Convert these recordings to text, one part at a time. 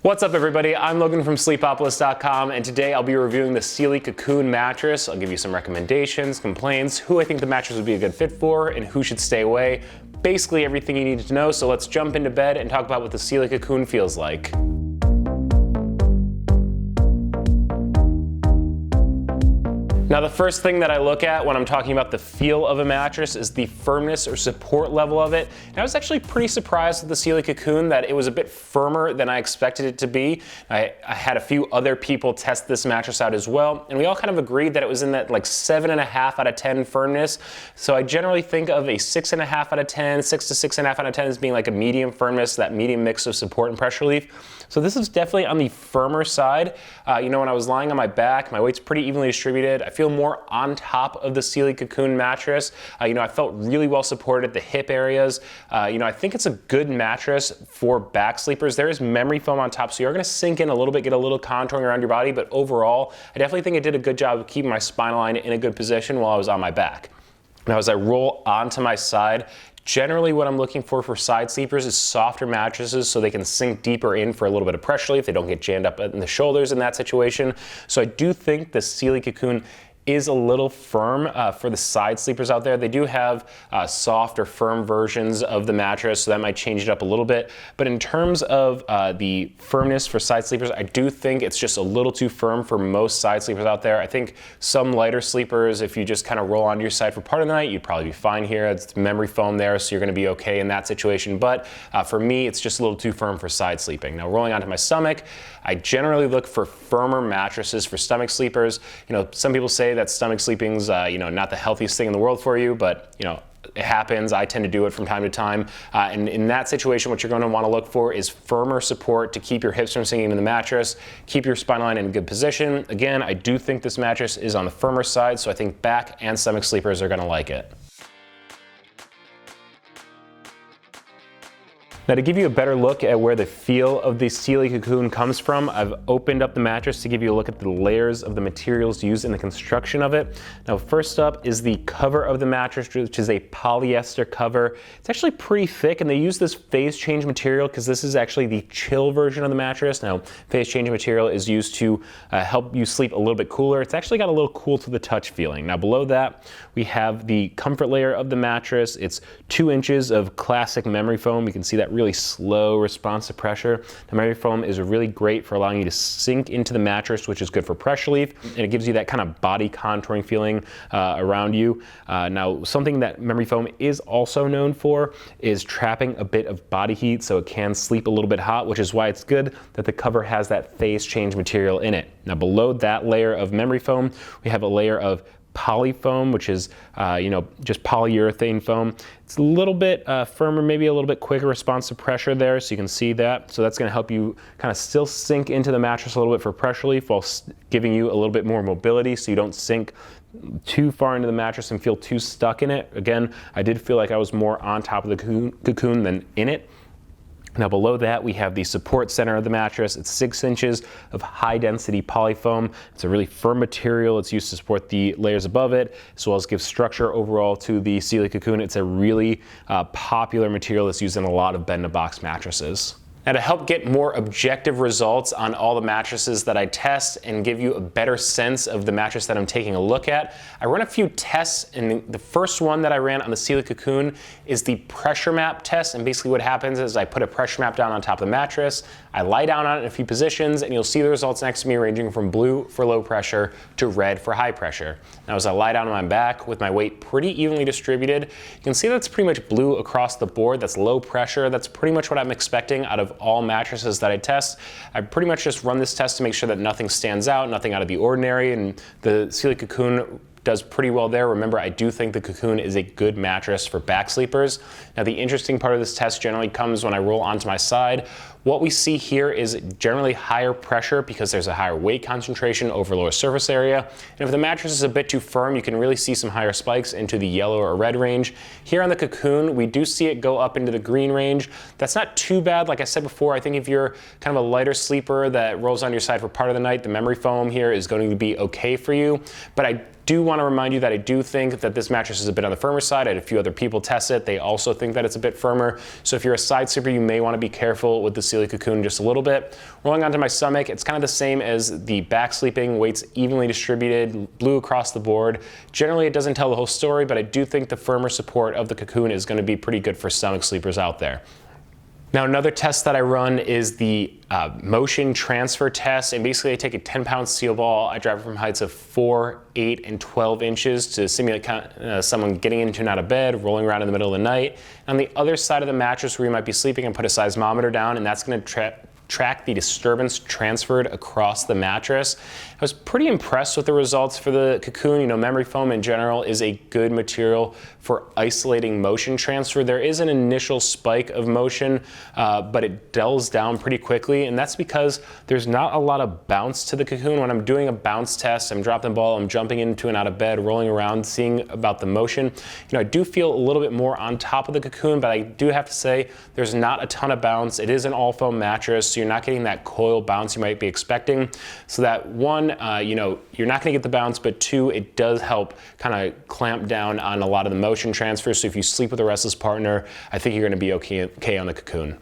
What's up everybody, I'm Logan from Sleepopolis.com, and today I'll be reviewing the Sealy Cocoon Mattress. I'll give you some recommendations, complaints, who I think the mattress would be a good fit for, and who should stay away. Basically everything you need to know, so let's jump into bed and talk about what the Sealy Cocoon feels like. Now the first thing that I look at when I'm talking about the feel of a mattress is the firmness or support level of it. And I was actually pretty surprised with the Sealy Cocoon that it was a bit firmer than I expected it to be. I had a few other people test this mattress out as well, and we all kind of agreed that it was in that like 7.5 out of 10 firmness. So I generally think of a 6.5 out of 10, 6 to 6.5 out of 10 as being like a medium firmness, that medium mix of support and pressure relief. So this is definitely on the firmer side. You know, when I was lying on my back, my weight's pretty evenly distributed. I feel more on top of the Sealy Cocoon mattress. You know, I felt really well supported at the hip areas. You know, I think it's a good mattress for back sleepers. There is memory foam on top, so you're gonna sink in a little bit, get a little contouring around your body, but overall, I definitely think it did a good job of keeping my spine line in a good position while I was on my back. Now, as I roll onto my side, generally what I'm looking for side sleepers is softer mattresses so they can sink deeper in for a little bit of pressure relief. They don't get jammed up in the shoulders in that situation. So I do think the Sealy Cocoon is a little firm for the side sleepers out there. They do have soft or firm versions of the mattress, so that might change it up a little bit. But in terms of the firmness for side sleepers, I do think it's just a little too firm for most side sleepers out there. I think some lighter sleepers, if you just kind of roll onto your side for part of the night, you'd probably be fine here. It's memory foam there, so you're gonna be okay in that situation. But for me, it's just a little too firm for side sleeping. Now, rolling onto my stomach, I generally look for firmer mattresses for stomach sleepers. You know, some people say that stomach sleeping's you know, not the healthiest thing in the world for you, but you know, it happens. I tend to do it from time to time. And in that situation, what you're going to want to look for is firmer support to keep your hips from sinking into the mattress, keep your spine line in a good position. Again, I do think this mattress is on the firmer side, so I think back and stomach sleepers are going to like it. Now, to give you a better look at where the feel of the Sealy Cocoon comes from, I've opened up the mattress to give you a look at the layers of the materials used in the construction of it. Now, first up is the cover of the mattress, which is a polyester cover. It's actually pretty thick, and they use this phase change material because this is actually the chill version of the mattress. Now, phase change material is used to help you sleep a little bit cooler. It's actually got a little cool to the touch feeling. Now, below that, we have the comfort layer of the mattress. It's 2 inches of classic memory foam. You can see that really slow response to pressure. The memory foam is really great for allowing you to sink into the mattress, which is good for pressure relief, and it gives you that kind of body contouring feeling around you. Now, something that memory foam is also known for is trapping a bit of body heat, so it can sleep a little bit hot, which is why it's good that the cover has that phase change material in it. Now, below that layer of memory foam, we have a layer of polyfoam, which is you know, just polyurethane foam. It's a little bit firmer, maybe a little bit quicker response to pressure there, so you can see that. So that's going to help you kind of still sink into the mattress a little bit for pressure relief while giving you a little bit more mobility so you don't sink too far into the mattress and feel too stuck in it. Again, I did feel like I was more on top of the cocoon than in it. Now, below that, we have the support center of the mattress. It's 6 inches of high density polyfoam. It's a really firm material. It's used to support the layers above it, as well as give structure overall to the Sealy Cocoon. It's a really popular material that's used in a lot of bed-in-a-box mattresses. Now, to help get more objective results on all the mattresses that I test and give you a better sense of the mattress that I'm taking a look at, I run a few tests, and the first one that I ran on the Sealy Cocoon is the pressure map test. And basically what happens is I put a pressure map down on top of the mattress, I lie down on it in a few positions, and you'll see the results next to me ranging from blue for low pressure to red for high pressure. Now, as I lie down on my back with my weight pretty evenly distributed, you can see that's pretty much blue across the board. That's low pressure. That's pretty much what I'm expecting out of all mattresses that I test. I pretty much just run this test to make sure that nothing stands out, nothing out of the ordinary, and the Sealy Cocoon does pretty well there. Remember, I do think the Cocoon is a good mattress for back sleepers. Now, the interesting part of this test generally comes when I roll onto my side. What we see here is generally higher pressure because there's a higher weight concentration over lower surface area. And if the mattress is a bit too firm, you can really see some higher spikes into the yellow or red range. Here on the Cocoon, we do see it go up into the green range. That's not too bad. Like I said before, I think if you're kind of a lighter sleeper that rolls on your side for part of the night, the memory foam here is going to be okay for you. But I do want to remind you that I do think that this mattress is a bit on the firmer side. I had a few other people test it. They also think that it's a bit firmer. So if you're a side sleeper, you may want to be careful with the Sealy Cocoon just a little bit. Rolling onto my stomach, it's kind of the same as the back sleeping, weight's evenly distributed, blue across the board. Generally, it doesn't tell the whole story, but I do think the firmer support of the Cocoon is going to be pretty good for stomach sleepers out there. Now, another test that I run is the motion transfer test, and basically I take a 10-pound steel ball, I drive it from heights of 4, 8, and 12 inches to simulate someone getting into and out of bed, rolling around in the middle of the night. On the other side of the mattress where you might be sleeping, and put a seismometer down, and that's going to track the disturbance transferred across the mattress. I was pretty impressed with the results for the Cocoon. You know, memory foam in general is a good material for isolating motion transfer. There is an initial spike of motion, but it dulls down pretty quickly, and that's because there's not a lot of bounce to the Cocoon. When I'm doing a bounce test, I'm dropping the ball, I'm jumping into and out of bed, rolling around, seeing about the motion. You know, I do feel a little bit more on top of the Cocoon, but I do have to say there's not a ton of bounce. It is an all foam mattress, so you're not getting that coil bounce you might be expecting. So that one, you know, you're not going to get the bounce, but two, it does help kind of clamp down on a lot of the motion transfer. So if you sleep with a restless partner, I think you're going to be okay on the Cocoon.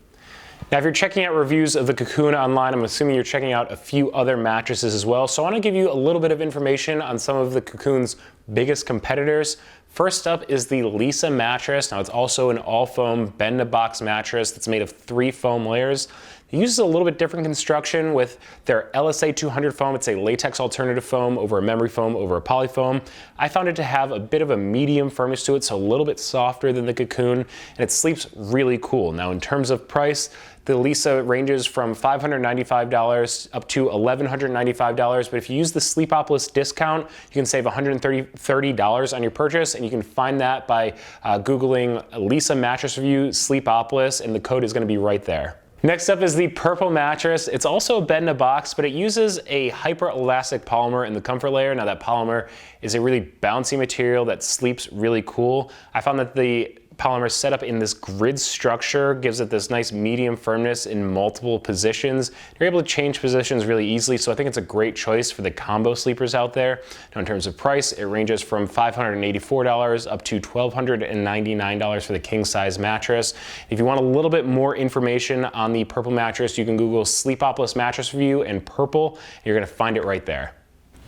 Now, if you're checking out reviews of the Cocoon online, I'm assuming you're checking out a few other mattresses as well. So I want to give you a little bit of information on some of the Cocoon's biggest competitors. First up is the Leesa mattress. Now, it's also an all-foam bend-to-box mattress that's made of 3 foam layers. It uses a little bit different construction with their LSA 200 foam. It's a latex alternative foam over a memory foam over a polyfoam. I found it to have a bit of a medium firmness to it, so a little bit softer than the Cocoon, and it sleeps really cool. Now, in terms of price, the Leesa ranges from $595 up to $1,195, but if you use the Sleepopolis discount, you can save $130 on your purchase, and you can find that by Googling Leesa mattress review Sleepopolis, and the code is going to be right there. Next up is the Purple mattress. It's also a bed-in-a-box, but it uses a hyper-elastic polymer in the comfort layer. Now, that polymer is a really bouncy material that sleeps really cool. I found that the polymer set up in this grid structure gives it this nice medium firmness in multiple positions. You're able to change positions really easily, so I think it's a great choice for the combo sleepers out there. Now, in terms of price, it ranges from $584 up to $1,299 for the king size mattress. If you want a little bit more information on the Purple mattress, you can Google Sleepopolis mattress review and Purple, and you're gonna find it right there.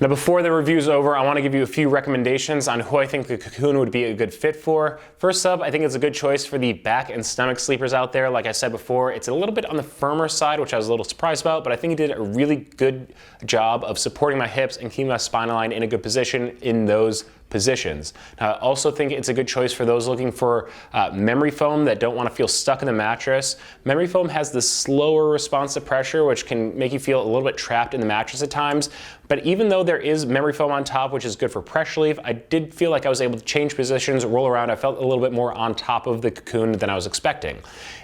Now, before the review's over, I want to give you a few recommendations on who I think the Cocoon would be a good fit for. First up, I think it's a good choice for the back and stomach sleepers out there. Like I said before, it's a little bit on the firmer side, which I was a little surprised about, but I think it did a really good job of supporting my hips and keeping my spine line in a good position in those positions. Now, I also think it's a good choice for those looking for memory foam that don't want to feel stuck in the mattress. Memory foam has this slower response to pressure, which can make you feel a little bit trapped in the mattress at times. But even though there is memory foam on top, which is good for pressure relief, I did feel like I was able to change positions, roll around. I felt a little bit more on top of the Cocoon than I was expecting.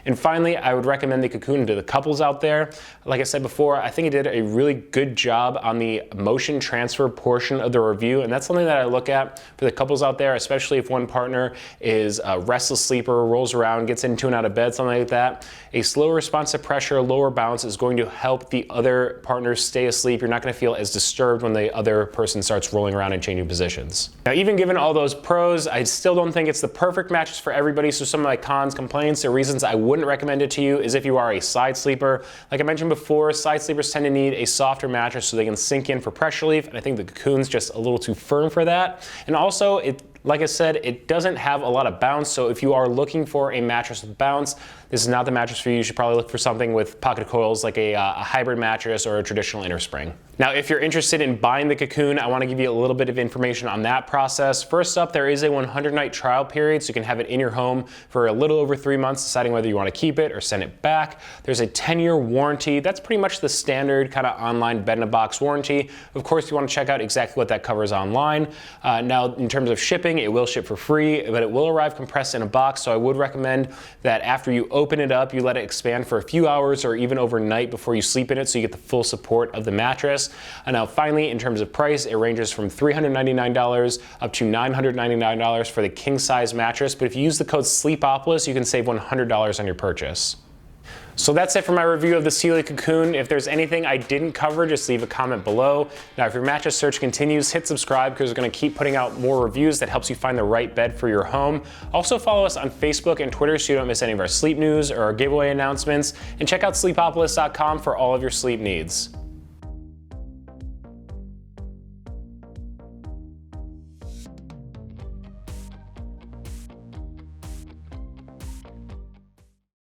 And finally, I would recommend the Cocoon to the couples out there. Like I said before, I think it did a really good job on the motion transfer portion of the review, and that's something that I look at for the couples out there, especially if one partner is a restless sleeper, rolls around, gets into and out of bed, something like that. A slower response to pressure, lower bounce is going to help the other partners stay asleep. You're not going to feel as disturbed when the other person starts rolling around and changing positions. Now, even given all those pros, I still don't think it's the perfect mattress for everybody. So some of my cons, complaints, or reasons I wouldn't recommend it to you is if you are a side sleeper. Like I mentioned before, side sleepers tend to need a softer mattress so they can sink in for pressure relief, and I think the Cocoon's just a little too firm for that. And also, like I said, it doesn't have a lot of bounce, so if you are looking for a mattress with bounce, this is not the mattress for you. You should probably look for something with pocket coils like a hybrid mattress or a traditional inner spring. Now, if you're interested in buying the Cocoon, I want to give you a little bit of information on that process. First up, there is a 100-night trial period, so you can have it in your home for a little over 3 months, deciding whether you want to keep it or send it back. There's a 10-year warranty. That's pretty much the standard kind of online bed-in-a-box warranty. Of course, you want to check out exactly what that covers online. Now, in terms of shipping, it will ship for free, but it will arrive compressed in a box, so I would recommend that after you open it up, you let it expand for a few hours or even overnight before you sleep in it so you get the full support of the mattress. And now finally, in terms of price, it ranges from $399 up to $999 for the king size mattress, but if you use the code Sleepopolis, you can save $100 on your purchase. So that's it for my review of the Sealy Cocoon. If there's anything I didn't cover, just leave a comment below. Now, if your mattress search continues, hit subscribe because we're going to keep putting out more reviews that helps you find the right bed for your home. Also follow us on Facebook and Twitter so you don't miss any of our sleep news or our giveaway announcements. And check out sleepopolis.com for all of your sleep needs.